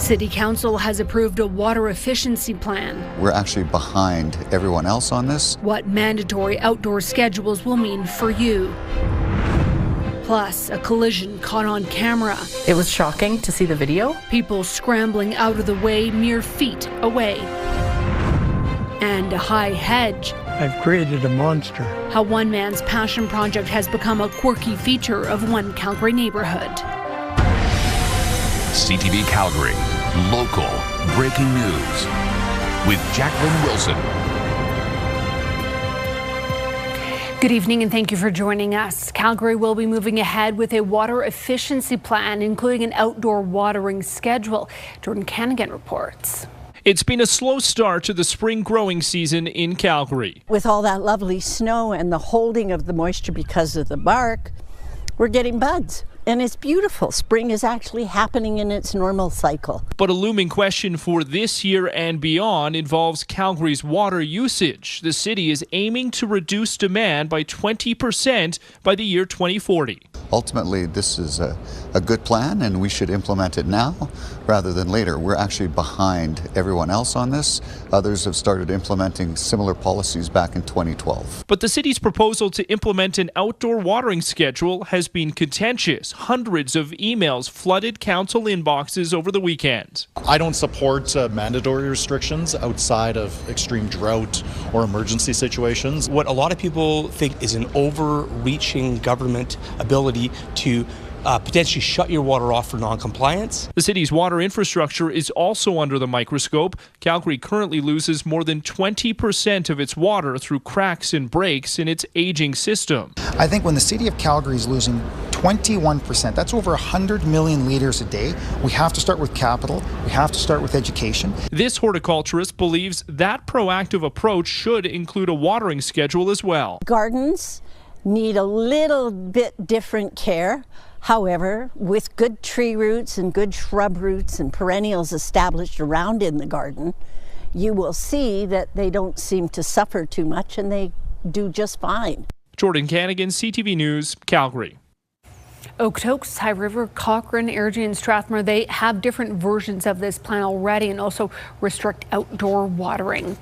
City Council has approved a water efficiency plan. We're actually behind everyone else on this. What mandatory outdoor schedules will mean for you. Plus, a collision caught on camera. It was shocking to see the video. People scrambling out of the way mere feet away. And a high hedge. I've created a monster. How one man's passion project has become a quirky feature of one Calgary neighborhood. CTV Calgary, local breaking news with Jacqueline Wilson. Good evening and thank you for joining us. Calgary will be moving ahead with a water efficiency plan, including an outdoor watering schedule. Jordan Canagan reports. It's been a slow start to the spring growing season in Calgary. With all that lovely snow and the holding of the moisture because of the bark, we're getting buds. And it's beautiful. Spring is actually happening in its normal cycle. But a looming question for this year and beyond involves Calgary's water usage. The city is aiming to reduce demand by 20% by the year 2040. Ultimately, this is a good plan and we should implement it now rather than later. We're actually behind everyone else on this. Others have started implementing similar policies back in 2012. But the city's proposal to implement an outdoor watering schedule has been contentious. Hundreds of emails flooded council inboxes over the weekend. I don't support mandatory restrictions outside of extreme drought or emergency situations. What a lot of people think is an overreaching government ability to potentially shut your water off for non-compliance. The city's water infrastructure is also under the microscope. Calgary currently loses more than 20% of its water through cracks and breaks in its aging system. I think when the city of Calgary is losing 21%, that's over 100 million litres a day. We have to start with capital. We have to start with education. This horticulturist believes that proactive approach should include a watering schedule as well. Gardens need a little bit different care. However, with good tree roots and good shrub roots and perennials established around in the garden, you will see that they don't seem to suffer too much and they do just fine. Jordan Canagan, CTV News, Calgary. Okotoks, High River, Cochrane, Airdrie and Strathmore, they have different versions of this plan already and also restrict outdoor watering.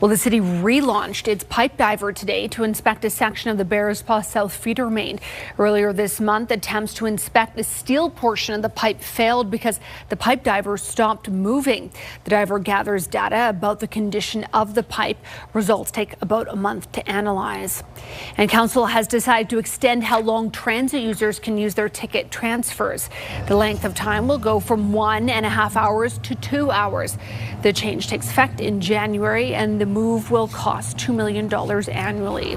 Well, the city relaunched its pipe diver today to inspect a section of the Bearspaw South feeder main. Earlier this month, attempts to inspect the steel portion of the pipe failed because the pipe diver stopped moving. The diver gathers data about the condition of the pipe. Results take about a month to analyze. And council has decided to extend how long transit users can use their ticket transfers. The length of time will go from 1.5 hours to 2 hours. The change takes effect in January and the move will cost $2 million annually.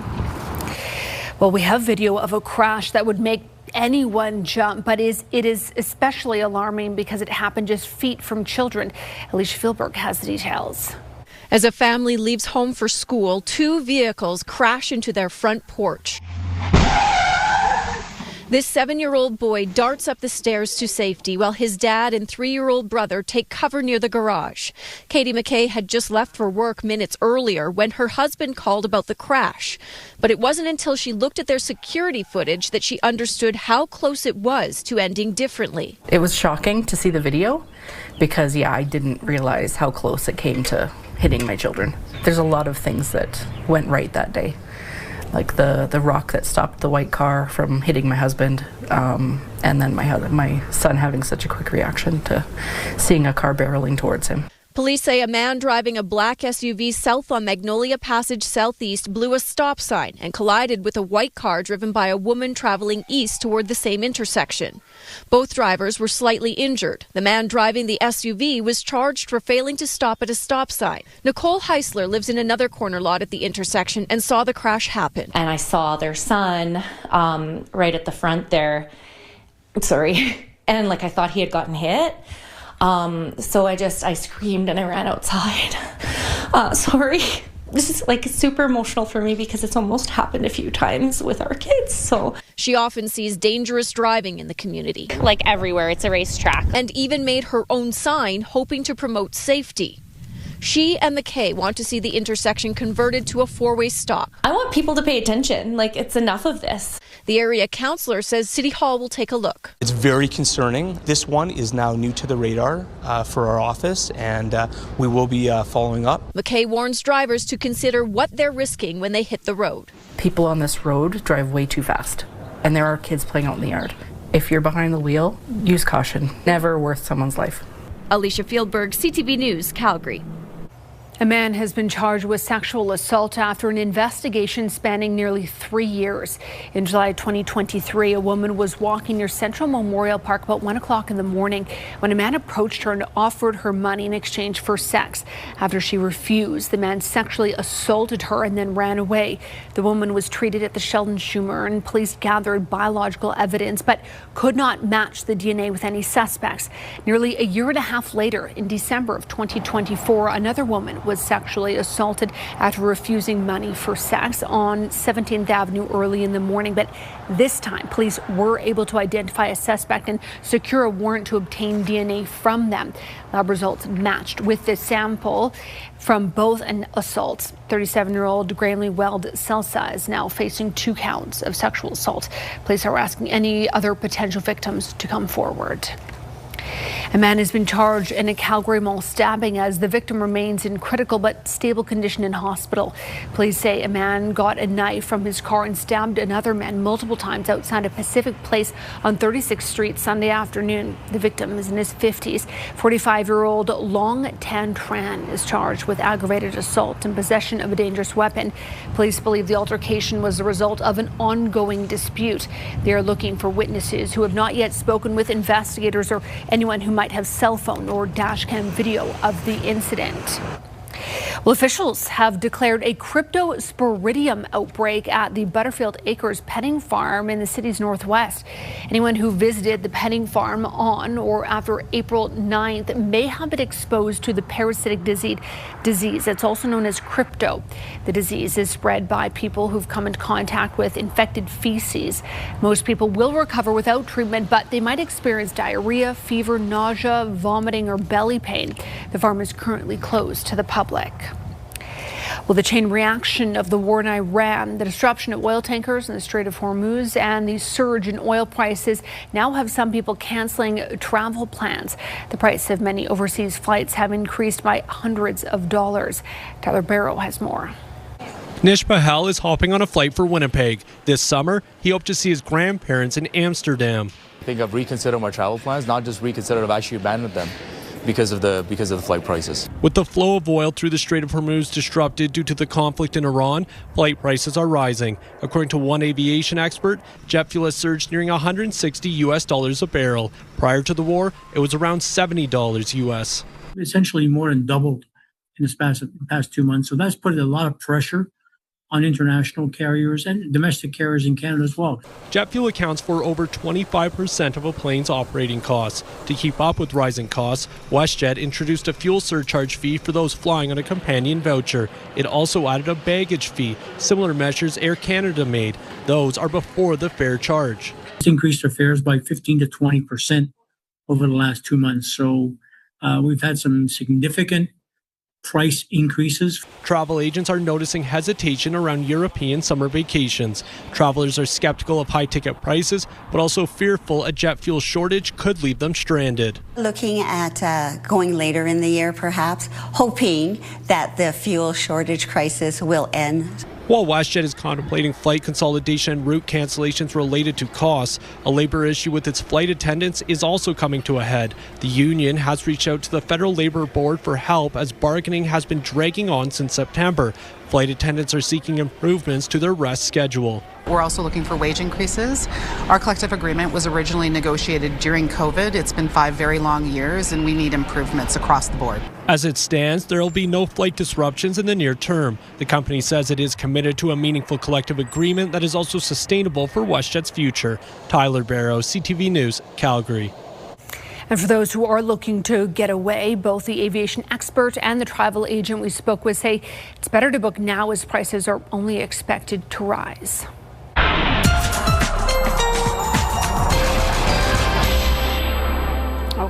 Well, we have video of a crash that would make anyone jump, but it is especially alarming because it happened just feet from children. Alicia Philberg has the details. As a family leaves home for school, two vehicles crash into their front porch. This 7-year-old boy darts up the stairs to safety while his dad and 3-year-old brother take cover near the garage. Katie McKay had just left for work minutes earlier when her husband called about the crash. But it wasn't until she looked at their security footage that she understood how close it was to ending differently. It was shocking to see the video because, I didn't realize how close it came to hitting my children. There's a lot of things that went right that day. Like the rock that stopped the white car from hitting my husband, and then my son having such a quick reaction to seeing a car barreling towards him. Police say a man driving a black SUV south on Magnolia Passage Southeast blew a stop sign and collided with a white car driven by a woman traveling east toward the same intersection. Both drivers were slightly injured. The man driving the SUV was charged for failing to stop at a stop sign. Nicole Heisler lives in another corner lot at the intersection and saw the crash happen. And I saw their son right at the front there. And I thought he had gotten hit. So I screamed and I ran outside. Sorry. This is super emotional for me because it's almost happened a few times with our kids. So she often sees dangerous driving in the community. Everywhere, it's a racetrack. And even made her own sign hoping to promote safety. She and McKay want to see the intersection converted to a four-way stop. I want people to pay attention. It's enough of this. The area councillor says City Hall will take a look. It's very concerning. This one is now new to the radar for our office, and we will be following up. McKay warns drivers to consider what they're risking when they hit the road. People on this road drive way too fast, and there are kids playing out in the yard. If you're behind the wheel, use caution. Never worth someone's life. Alicia Fieldberg, CTV News, Calgary. A man has been charged with sexual assault after an investigation spanning nearly 3 years. In July 2023, a woman was walking near Central Memorial Park about 1 o'clock in the morning when a man approached her and offered her money in exchange for sex. After she refused, the man sexually assaulted her and then ran away. The woman was treated at the Sheldon Schumer, and police gathered biological evidence but could not match the DNA with any suspects. Nearly a year and a half later, in December of 2024, another woman was sexually assaulted after refusing money for sex on 17th Avenue early in the morning. But this time, police were able to identify a suspect and secure a warrant to obtain DNA from them. Lab results matched with the sample from both assaults. 37-year-old Gramley Weld Celsa is now facing 2 counts of sexual assault. Police are asking any other potential victims to come forward. A man has been charged in a Calgary mall stabbing as the victim remains in critical but stable condition in hospital. Police say a man got a knife from his car and stabbed another man multiple times outside of Pacific Place on 36th Street Sunday afternoon. The victim is in his 50s. 45-year-old Long Tan Tran is charged with aggravated assault and possession of a dangerous weapon. Police believe the altercation was the result of an ongoing dispute. They are looking for witnesses who have not yet spoken with investigators or anyone who might have cell phone or dash cam video of the incident. Well, officials have declared a cryptosporidium outbreak at the Butterfield Acres petting farm in the city's northwest. Anyone who visited the petting farm on or after April 9th may have been exposed to the parasitic disease. It's also known as crypto. The disease is spread by people who've come into contact with infected feces. Most people will recover without treatment, but they might experience diarrhea, fever, nausea, vomiting, or belly pain. The farm is currently closed to the public. Well, the chain reaction of the war in Iran, the disruption of oil tankers in the Strait of Hormuz, and the surge in oil prices now have some people canceling travel plans. The price of many overseas flights have increased by hundreds of dollars. Tyler Barrow has more. Nish Pahal is hopping on a flight for Winnipeg. This summer, he hoped to see his grandparents in Amsterdam. I think I've reconsidered my travel plans, not just reconsidered, I've actually abandoned them. Because of the flight prices. With the flow of oil through the Strait of Hormuz disrupted due to the conflict in Iran, flight prices are rising. According to one aviation expert, jet fuel has surged nearing $160 a barrel. Prior to the war, it was around $70 US. Essentially more than doubled in the past 2 months. So that's put a lot of pressure on international carriers and domestic carriers in Canada as well. Jet fuel accounts for over 25% of a plane's operating costs. To keep up with rising costs, WestJet introduced a fuel surcharge fee for those flying on a companion voucher. It also added a baggage fee. Similar measures Air Canada made. Those are before the fare charge. It's increased our fares by 15 to 20% over the last 2 months. So we've had some significant price increases. Travel agents are noticing hesitation around European summer vacations. Travelers are skeptical of high ticket prices, but also fearful a jet fuel shortage could leave them stranded. Looking at going later in the year, perhaps, hoping that the fuel shortage crisis will end. While WestJet is contemplating flight consolidation and route cancellations related to costs, a labor issue with its flight attendants is also coming to a head. The union has reached out to the Federal Labor Board for help as bargaining has been dragging on since September. Flight attendants are seeking improvements to their rest schedule. We're also looking for wage increases. Our collective agreement was originally negotiated during COVID. It's been 5 very long years, and we need improvements across the board. As it stands, there will be no flight disruptions in the near term. The company says it is committed to a meaningful collective agreement that is also sustainable for WestJet's future. Tyler Barrow, CTV News, Calgary. And for those who are looking to get away, both the aviation expert and the travel agent we spoke with say it's better to book now as prices are only expected to rise.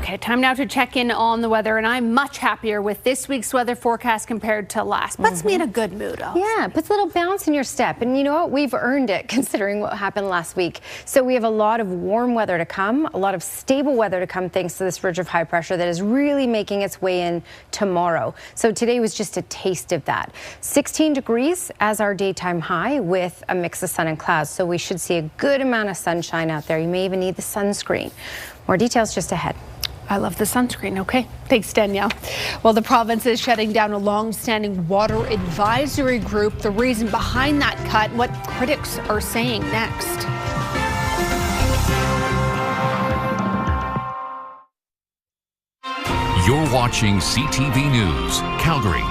Okay, time now to check in on the weather, and I'm much happier with this week's weather forecast compared to last. Puts me in a good mood. Yeah, puts a little bounce in your step, and you know what? We've earned it considering what happened last week. So we have a lot of warm weather to come, a lot of stable weather to come thanks to this ridge of high pressure that is really making its way in tomorrow. So today was just a taste of that. 16 degrees as our daytime high with a mix of sun and clouds, so we should see a good amount of sunshine out there. You may even need the sunscreen. More details just ahead. I love the sunscreen. Okay, thanks, Danielle. Well, the province is shutting down a long-standing water advisory group. The reason behind that cut, what critics are saying next. You're watching CTV News Calgary.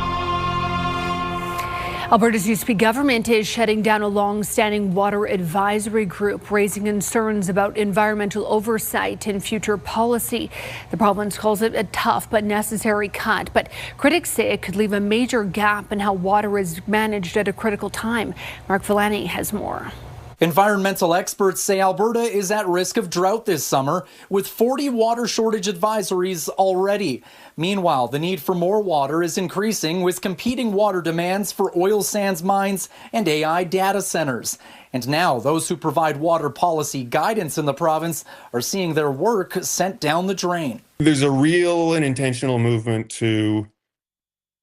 Alberta's USP government is shutting down a long-standing water advisory group, raising concerns about environmental oversight and future policy. The province calls it a tough but necessary cut, but critics say it could leave a major gap in how water is managed at a critical time. Mark Villani has more. Environmental experts say Alberta is at risk of drought this summer, with 40 water shortage advisories already. Meanwhile, the need for more water is increasing with competing water demands for oil sands mines and AI data centers. And now those who provide water policy guidance in the province are seeing their work sent down the drain. There's a real and intentional movement to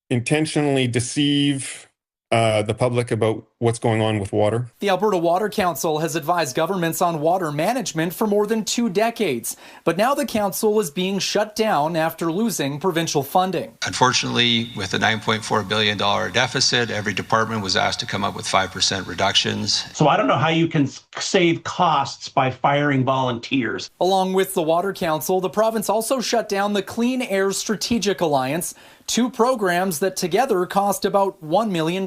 intentionally deceive the public about what's going on with water. The Alberta Water Council has advised governments on water management for more than 2 decades, but now the council is being shut down after losing provincial funding. Unfortunately, with a $9.4 billion deficit, every department was asked to come up with 5% reductions. So I don't know how you can save costs by firing volunteers. Along with the Water Council, the province also shut down the Clean Air Strategic Alliance, 2 programs that together cost about $1 million.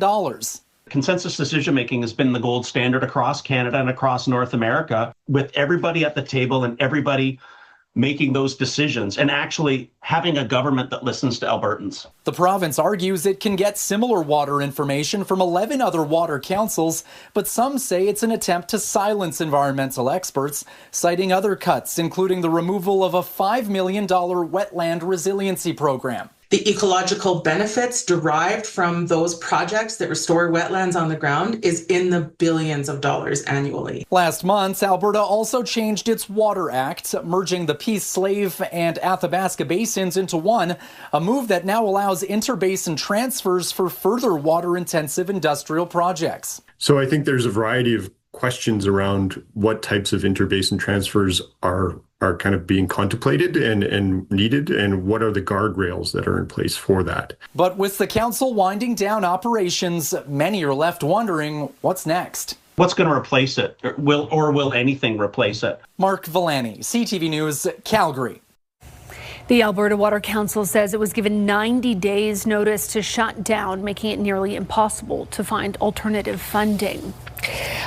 Consensus decision-making has been the gold standard across Canada and across North America, with everybody at the table and everybody making those decisions and actually having a government that listens to Albertans. The province argues it can get similar water information from 11 other water councils, but some say it's an attempt to silence environmental experts, citing other cuts, including the removal of a $5 million wetland resiliency program. The ecological benefits derived from those projects that restore wetlands on the ground is in the billions of dollars annually. Last month, Alberta also changed its Water Act, merging the Peace, Slave, and Athabasca basins into one, a move that now allows interbasin transfers for further water-intensive industrial projects. So I think there's a variety of questions around what types of interbasin transfers are kind of being contemplated and needed, and what are the guardrails that are in place for that. But with the council winding down operations, many are left wondering what's next. What's going to replace it? Or will anything replace it? Mark Villani, CTV News, Calgary. The Alberta Water Council says it was given 90 days notice to shut down, making it nearly impossible to find alternative funding.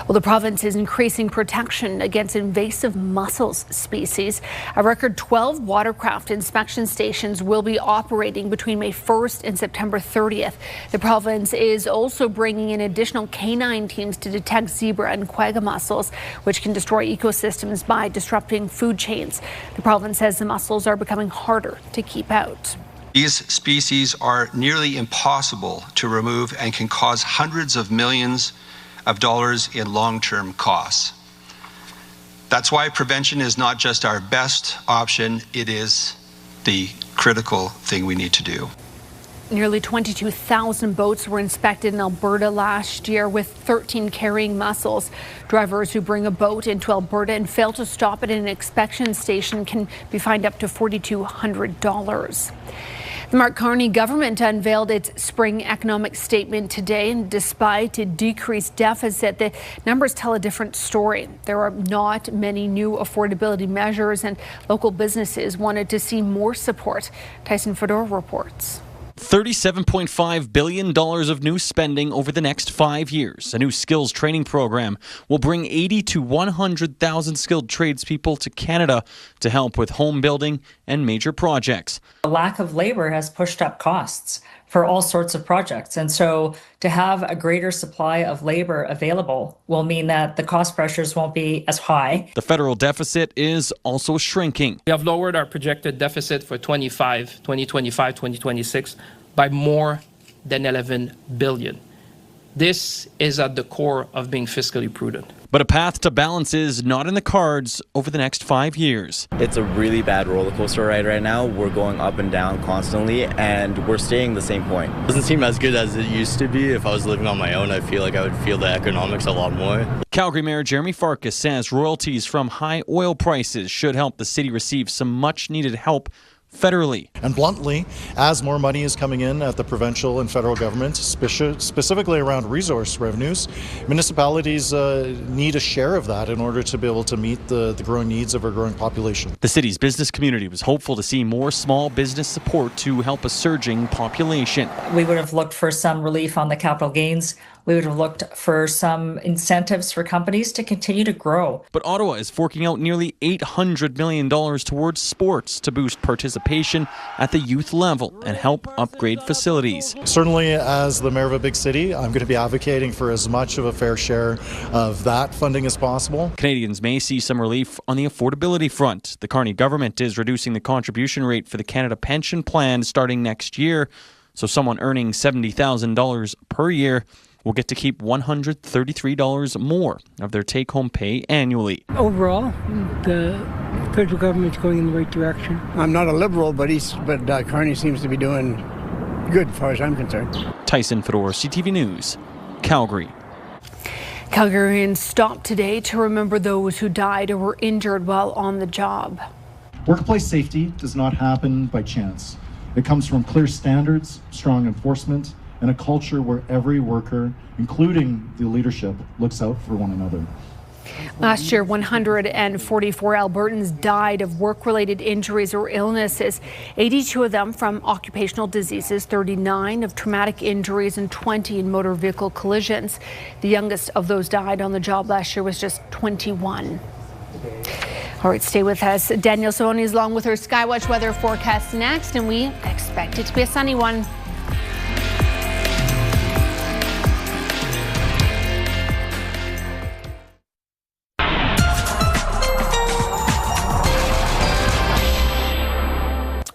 Well, the province is increasing protection against invasive mussels species. A record 12 watercraft inspection stations will be operating between May 1st and September 30th. The province is also bringing in additional canine teams to detect zebra and quagga mussels, which can destroy ecosystems by disrupting food chains. The province says the mussels are becoming harder to keep out. These species are nearly impossible to remove and can cause hundreds of millions of dollars in long-term costs. That's why prevention is not just our best option, it is the critical thing we need to do. Nearly 22,000 boats were inspected in Alberta last year, with 13 carrying mussels. Drivers who bring a boat into Alberta and fail to stop at an inspection station can be fined up to $4,200. The Mark Carney government unveiled its spring economic statement today, and despite a decreased deficit, the numbers tell a different story. There are not many new affordability measures, and local businesses wanted to see more support. Tyson Fedor reports. $37.5 billion of new spending over the next 5 years. A new skills training program will bring 80 to 100,000 skilled tradespeople to Canada to help with home building and major projects. The lack of labor has pushed up costs for all sorts of projects. And so to have a greater supply of labor available will mean that the cost pressures won't be as high. The federal deficit is also shrinking. We have lowered our projected deficit for 2025-2026 by more than $11 billion. This is at the core of being fiscally prudent. But a path to balance is not in the cards over the next 5 years. It's a really bad roller coaster ride right now. We're going up and down constantly, and we're staying the same point. It doesn't seem as good as it used to be. If I was living on my own, I feel like I would feel the economics a lot more. Calgary Mayor Jeremy Farkas says royalties from high oil prices should help the city receive some much-needed help federally. And bluntly, as more money is coming in at the provincial and federal governments, specifically around resource revenues, municipalities need a share of that in order to be able to meet the growing needs of our growing population. The city's business community was hopeful to see more small business support to help a surging population. We would have looked for some relief on the capital gains. We would have looked for some incentives for companies to continue to grow. But Ottawa is forking out nearly $800 million towards sports to boost participation at the youth level and help upgrade facilities. Certainly, as the mayor of a big city, I'm going to be advocating for as much of a fair share of that funding as possible. Canadians may see some relief on the affordability front. The Carney government is reducing the contribution rate for the Canada Pension Plan starting next year, so someone earning $70,000 per year will get to keep $133 more of their take-home pay annually. Overall, the federal government's going in the right direction. I'm not a liberal, but Carney seems to be doing good as far as I'm concerned. Tyson Fedor, CTV News, Calgary. Calgarians stopped today to remember those who died or were injured while on the job. Workplace safety does not happen by chance. It comes from clear standards, strong enforcement, and a culture where every worker, including the leadership, looks out for one another. Last year, 144 Albertans died of work-related injuries or illnesses, 82 of them from occupational diseases, 39 of traumatic injuries, and 20 in motor vehicle collisions. The youngest of those died on the job last year was just 21. All right, stay with us. Danielle Soni is along with her Skywatch weather forecast next, and we expect it to be a sunny one.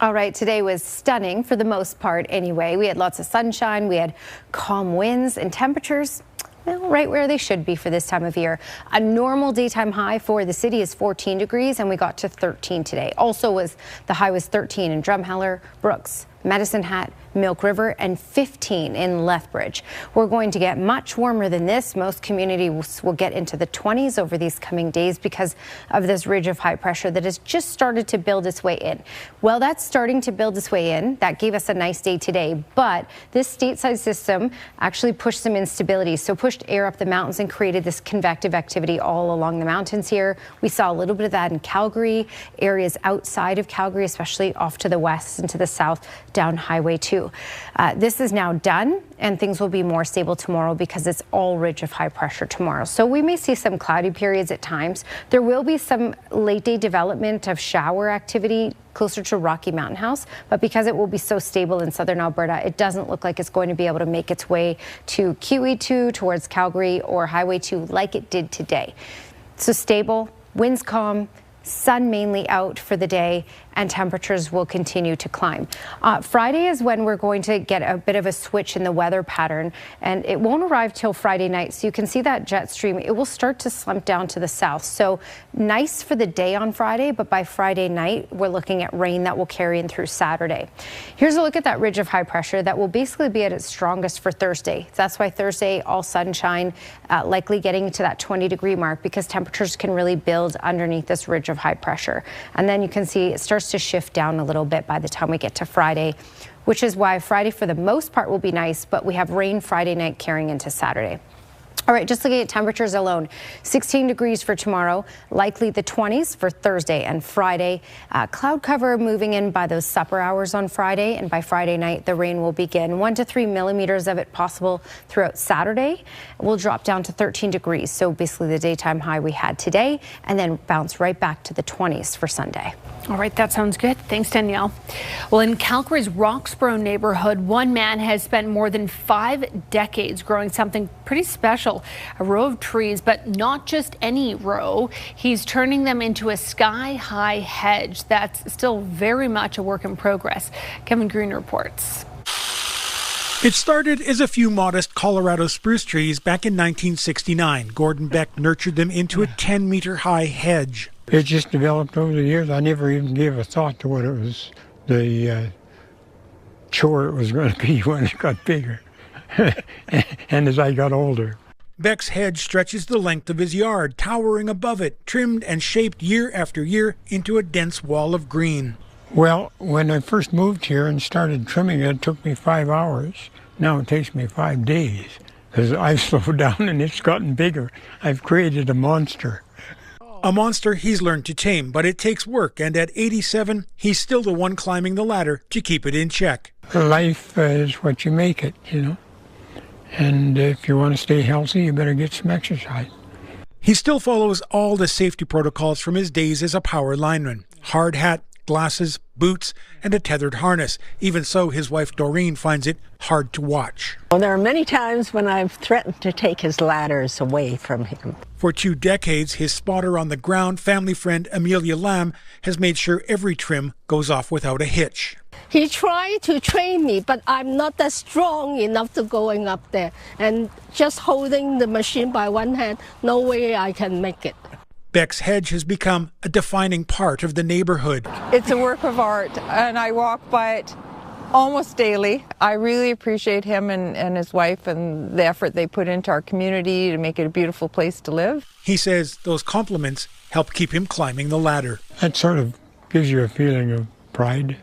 All right, today was stunning for the most part anyway. We had lots of sunshine, we had calm winds and temperatures right where they should be for this time of year. A normal daytime high for the city is 14 degrees and we got to 13 today. Also the high was 13 in Drumheller, Brooks, Medicine Hat, Milk River, and 15 in Lethbridge. We're going to get much warmer than this. Most communities will get into the 20s over these coming days because of this ridge of high pressure that has just started to build its way in. Well, that's starting to build its way in. That gave us a nice day today, but this stateside system actually pushed some instability, so pushed air up the mountains and created this convective activity all along the mountains here. We saw a little bit of that in Calgary, areas outside of Calgary, especially off to the west and to the south down Highway 2. This is now done and things will be more stable tomorrow because it's all ridge of high pressure tomorrow. So we may see some cloudy periods at times. There will be some late day development of shower activity closer to Rocky Mountain House, but because it will be so stable in southern Alberta, it doesn't look like it's going to be able to make its way to QE2 towards Calgary or Highway 2 like it did today. So stable, winds calm, sun mainly out for the day, and temperatures will continue to climb. Friday is when we're going to get a bit of a switch in the weather pattern, and it won't arrive till Friday night. So you can see that jet stream, it will start to slump down to the south. So nice for the day on Friday, but by Friday night, we're looking at rain that will carry in through Saturday. Here's a look at that ridge of high pressure that will basically be at its strongest for Thursday. That's why Thursday, all sunshine, likely getting to that 20-degree mark because temperatures can really build underneath this ridge of high pressure. And then you can see it starts to shift down a little bit by the time we get to Friday, which is why Friday for the most part will be nice, but we have rain Friday night carrying into Saturday. All right, just looking at temperatures alone, 16 degrees for tomorrow, likely the 20s for Thursday and Friday. Cloud cover moving in by those supper hours on Friday, and by Friday night, the rain will begin. 1 to 3 millimeters of it possible throughout Saturday. We'll drop down to 13 degrees, so basically the daytime high we had today, and then bounce right back to the 20s for Sunday. All right, that sounds good. Thanks, Danielle. Well, in Calgary's Roxborough neighborhood, one man has spent more than 5 decades growing something pretty special, a row of trees, but not just any row. He's turning them into a sky-high hedge that's still very much a work in progress. Kevin Green reports. It started as a few modest Colorado spruce trees back in 1969. Gordon Beck nurtured them into a 10-meter-high hedge. It just developed over the years. I never even gave a thought to what it was, the chore it was going to be when it got bigger and as I got older. Beck's hedge stretches the length of his yard, towering above it, trimmed and shaped year after year into a dense wall of green. Well, when I first moved here and started trimming it took me 5 hours. Now it takes me 5 days because I've slowed down and it's gotten bigger. I've created a monster. A monster he's learned to tame, but it takes work, and at 87, he's still the one climbing the ladder to keep it in check. Life is what you make it, you know. And if you want to stay healthy, you better get some exercise. He still follows all the safety protocols from his days as a power lineman. Hard hat, glasses, boots, and a tethered harness. Even so, his wife Doreen finds it hard to watch. Well, there are many times when I've threatened to take his ladders away from him. For 2 decades, his spotter on the ground, family friend Amelia Lamb, has made sure every trim goes off without a hitch. He tried to train me, but I'm not that strong enough to going up there. And just holding the machine by one hand, no way I can make it. Beck's hedge has become a defining part of the neighborhood. It's a work of art, and I walk by it almost daily. I really appreciate him and his wife and the effort they put into our community to make it a beautiful place to live. He says those compliments help keep him climbing the ladder. That sort of gives you a feeling of pride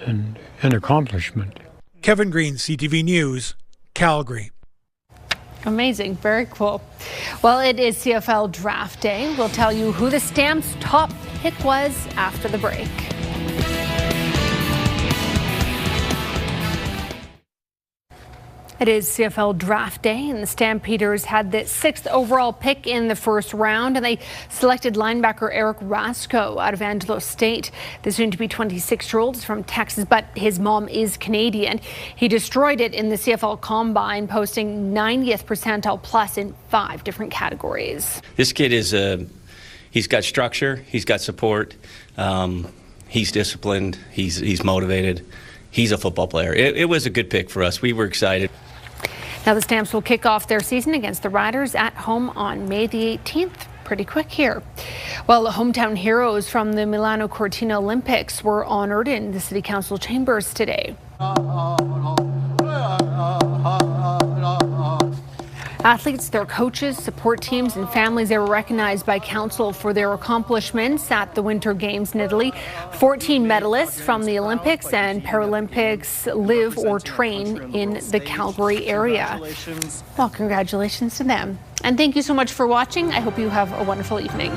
and accomplishment. Kevin Green, CTV News, Calgary. Amazing. Very cool. Well, it is CFL Draft Day. We'll tell you who the Stamps' top pick was after the break. It is CFL Draft Day, and the Stampeders had the 6th overall pick in the first round, and they selected linebacker Eric Rasko out of Angelo State. The soon-to-be 26-year-old is from Texas, but his mom is Canadian. He destroyed it in the CFL Combine, posting 90th percentile plus in 5 different categories. This kid is he's got structure, he's got support, he's disciplined, he's motivated. He's a football player. It was a good pick for us. We were excited. Now the Stamps will kick off their season against the Riders at home on May the 18th. Pretty quick here. Well, the hometown heroes from the Milano Cortina Olympics were honored in the City Council chambers today. Athletes, their coaches, support teams and families, they were recognized by council for their accomplishments at the Winter Games in Italy. 14 medalists from the Olympics and Paralympics live or train in the Calgary area. Well, congratulations to them. And thank you so much for watching. I hope you have a wonderful evening.